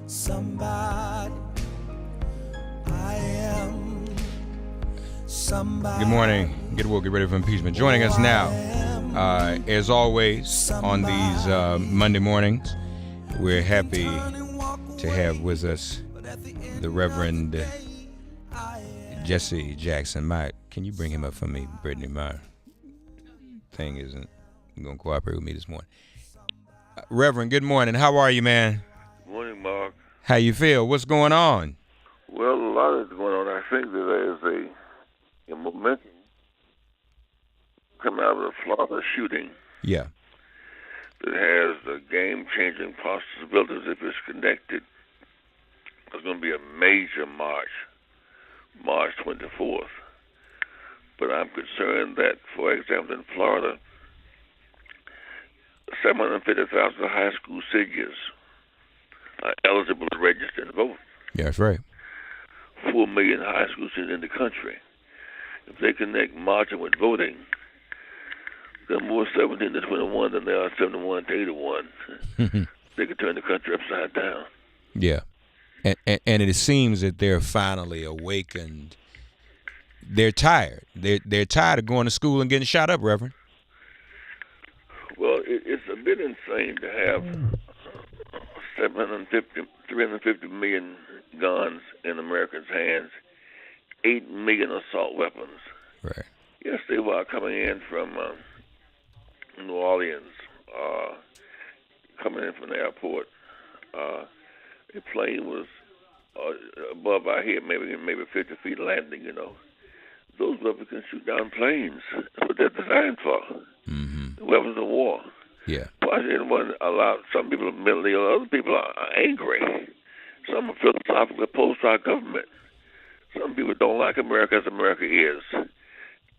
somebody. I am somebody. Good morning. Get woke, get ready for impeachment. Joining us now, as always, on these Monday mornings, we're happy to have with us the Reverend Jesse Jackson. Can you bring him up for me, Brittany? My thing isn't going to cooperate with me this morning. Reverend, good morning. How are you, man? Morning, Mark. How you feel? What's going on? Well, a lot is going on. I think that there's a momentum coming out of the Florida shooting Yeah. that has a game-changing possibilities if it's connected. There's going to be a major march, March 24th. But I'm concerned that, for example, in Florida, 750,000 high school seniors are eligible to register and vote. Yeah, that's right. 4 million high school seniors in the country. If they connect marching with voting, they're more 17 to 21 than they are 71 to 81. They could turn the country upside down. Yeah. And it seems that they're finally awakened. They're tired. They're tired of going to school and getting shot up, Reverend. Well, it's a bit insane to have 350 million guns in Americans' hands, 8 million assault weapons. Right. Yes, they were coming in from New Orleans, coming in from the airport. The plane was above our head, maybe 50 feet landing, you know. Those weapons can shoot down planes. That's what they're designed for. Mm-hmm. The weapons of war. Yeah. Why should anyone allow, some people are mentally ill, other people are angry. Some are philosophically opposed to our government. Some people don't like America as America is.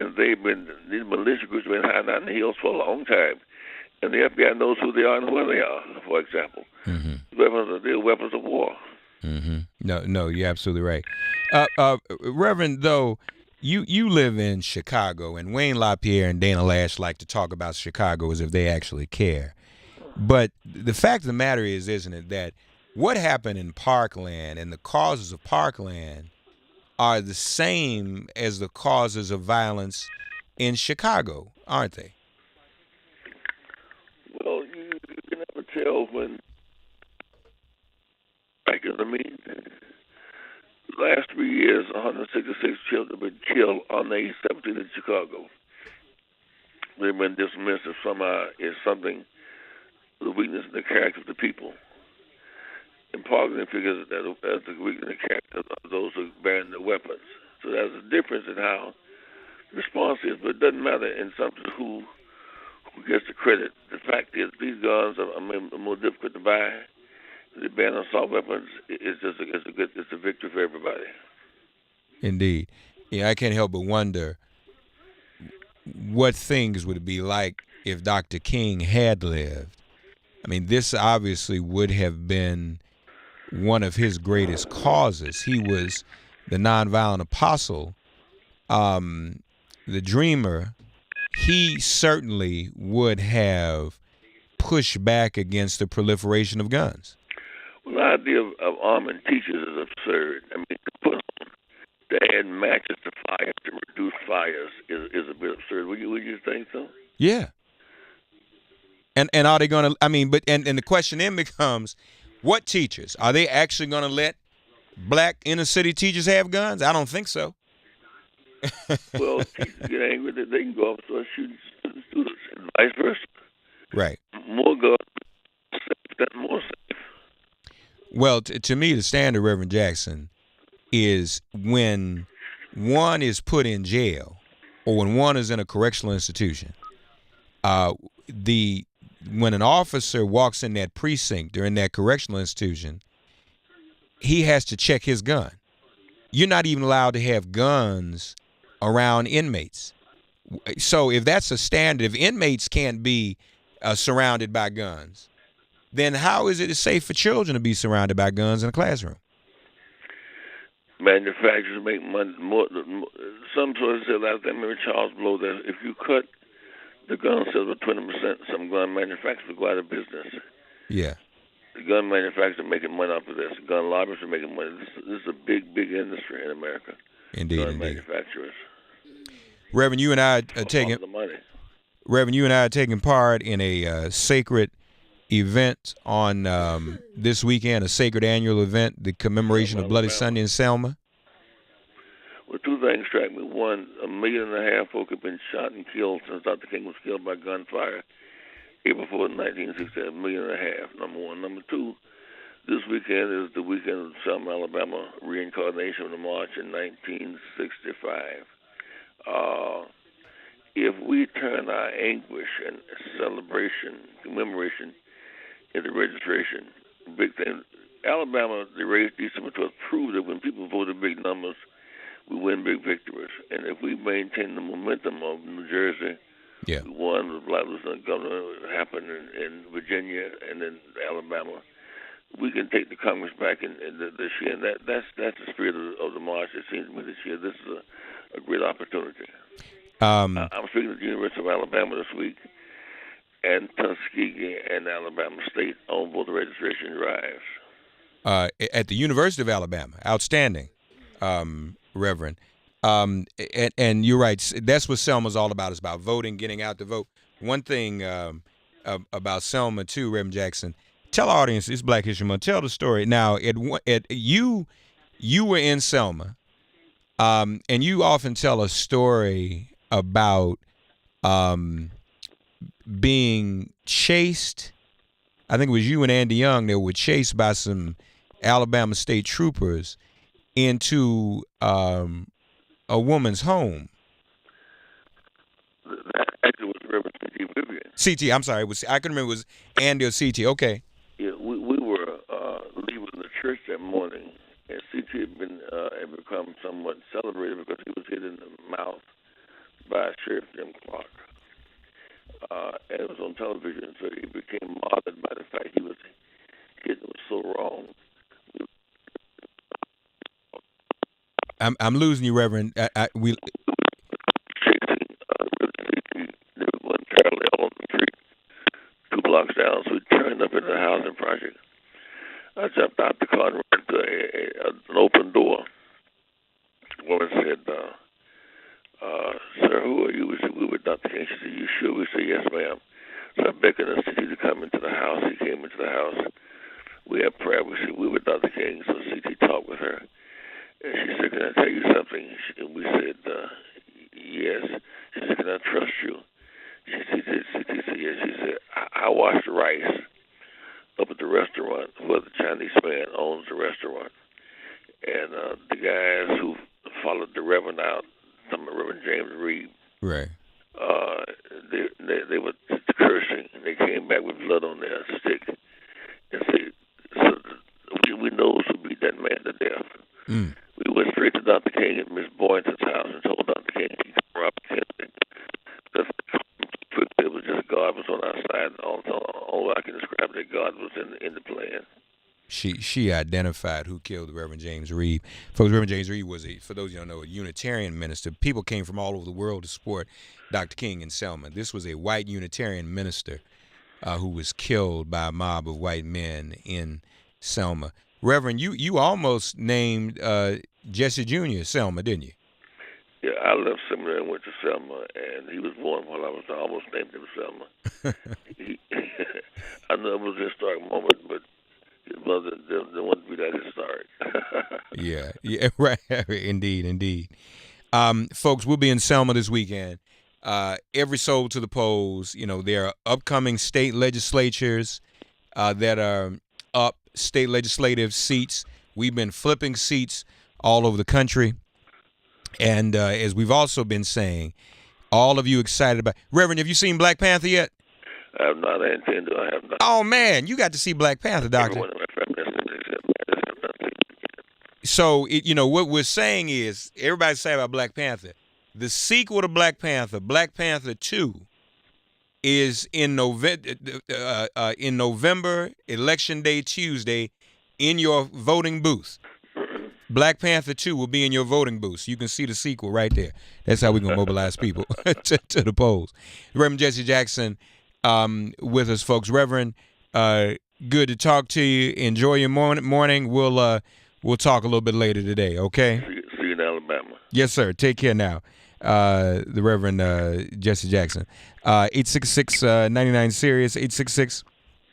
And these militia groups have been hiding out in the hills for a long time. And the FBI knows who they are and where they are, for example. Mm-hmm. They're weapons of war. Mm-hmm. No, you're absolutely right. Reverend, though, you live in Chicago, and Wayne LaPierre and Dana Lash like to talk about Chicago as if they actually care. But the fact of the matter is, isn't it, that what happened in Parkland and the causes of Parkland are the same as the causes of violence in Chicago, aren't they? Well, you can never tell when, last 3 years, 166 children have been killed on the 17th in Chicago. They've been dismissed as somehow is something, the weakness in the character of the people. And Parkland figures that as the weakness in the character of those who are bearing the weapons. So there's a difference in how the response is, but it doesn't matter in something who gets the credit. The fact is, these guns are more difficult to buy. The ban on assault weapons is it's a victory for everybody. Indeed. Yeah, I can't help but wonder what things would it be like if Dr. King had lived. I mean, this obviously would have been one of his greatest causes. He was the nonviolent apostle, the dreamer. He certainly would have pushed back against the proliferation of guns. Well, the idea of arming teachers is absurd. I mean, to add matches to fires to reduce fires is a bit absurd. Would you think so? Yeah. And are they going to? I mean, and the question then becomes, what teachers are they actually going to let black inner city teachers have guns? I don't think so. Well, teachers get angry that they can go up and start shooting students, and vice versa. Right. More guns, more safe. Well, to me, the standard, Reverend Jackson, is when one is put in jail or when one is in a correctional institution. When an officer walks in that precinct or in that correctional institution, he has to check his gun. You're not even allowed to have guns around inmates. So if that's a standard, if inmates can't be surrounded by guns, then how is it safe for children to be surrounded by guns in a classroom? Manufacturers make money more. Some sources say last time, maybe Charles Blow, that if you cut the gun sales by 20%, some gun manufacturers will go out of business. Yeah. The gun manufacturers are making money off of this. Gun lobbyists are making money. This is a big, big industry in America. Indeed, Gun indeed. manufacturers. Reverend, you and I are taking The money. Reverend, you and I are taking part in a sacred event on this weekend, a sacred annual event, the commemoration of Bloody Sunday in Selma. Well, two things strike me. One, 1.5 million folk have been shot and killed since Dr. King was killed by gunfire April 4th, 1967. 1.5 million, number one. Number two, this weekend is the weekend of Selma, Alabama, reincarnation of the march in 1965. If we turn our anguish and celebration, commemoration, into registration, big thing. Alabama, the race December 12th proved that when people vote in big numbers, we win big victories. And if we maintain the momentum of New Jersey, Yeah. we won the Black Lieutenant Governor happened in Virginia and in Alabama, we can take the Congress back in this year. And that's the spirit of the march. It seems to me this year. This is a great opportunity. I'm speaking at the University of Alabama this week, and Tuskegee and Alabama State on both registration drives. At the University of Alabama. Outstanding, Reverend. And you're right. That's what Selma's all about. It's about voting, getting out to vote. One thing about Selma, too, Reverend Jackson, tell our audience, it's Black History Month, tell the story. Now, you were in Selma, and you often tell a story about being chased. I think it was you and Andy Young that were chased by some Alabama State troopers into a woman's home. That actually was Reverend C.T. Vivian. CT, I'm sorry. I can remember it was Andy or CT. Okay. Yeah, we were leaving the church that morning, and C.T. had become somewhat celebrated because he was hit in the mouth by Sheriff Jim Clark. And it was on television, so he became bothered by the fact he was hit. It was so wrong. I'm losing you, Reverend. We Chasing, there was one parallel on the street, 2 blocks down, so we turned up into the housing project. I jumped out the car and ran to an open door. The woman said, sir, who are you? We said, we were Dr. King. She said, you sure? We said, yes, ma'am. So I beckoned her to come into the house. He came into the house. We had prayer. We said, we were Dr. King. So C.T. talked with her. And she said, can I tell you something? And we said, yes. She said, can I trust you? She said, yes. She said, I wash the rice up at the restaurant where the Chinese man owns the restaurant. And the guys who followed the Reverend out, Reverend James Reed, right. They were cursing, and they came back with blood on their stick and said, so we know who beat that man to death. We went straight to Dr. King at Miss Boynton's house and told Dr. King he could rob Kennedy. It was just God was on our side. All I can describe that God was in the plan. She identified who killed Reverend James Reed. Folks, Reverend James Reed was, for those of you who don't know, a Unitarian minister. People came from all over the world to support Dr. King in Selma. This was a white Unitarian minister who was killed by a mob of white men in Selma. Reverend, you almost named Jesse Jr. Selma, didn't you? Yeah, I left seminary and went to Selma, and he was born while I almost named him Selma. I know it was a historic moment, but his mother didn't want to be that historic. Yeah, right. Indeed. Folks, we'll be in Selma this weekend. Every soul to the polls. You know, there are upcoming state legislatures that are up, state legislative seats. We've been flipping seats all over the country. And as we've also been saying, all of you excited about... Reverend, have you seen Black Panther yet? I have not. I intend to. I have not. Oh, man, you got to see Black Panther, Doctor. Everyone in my family has seen it except me. I just have not seen it. So, what we're saying is, everybody's saying about Black Panther, the sequel to Black Panther 2, is in November, Election Day Tuesday, in your voting booth. Black Panther 2 will be in your voting booth. You can see the sequel right there. That's how we're going to mobilize people to the polls. Reverend Jesse Jackson with us, folks. Reverend, Good to talk to you. Enjoy your morning. We'll talk a little bit later today. Okay. See you in Alabama. Yes, sir. Take care now. The Reverend Jesse Jackson. 866-99-SIRIUS. 866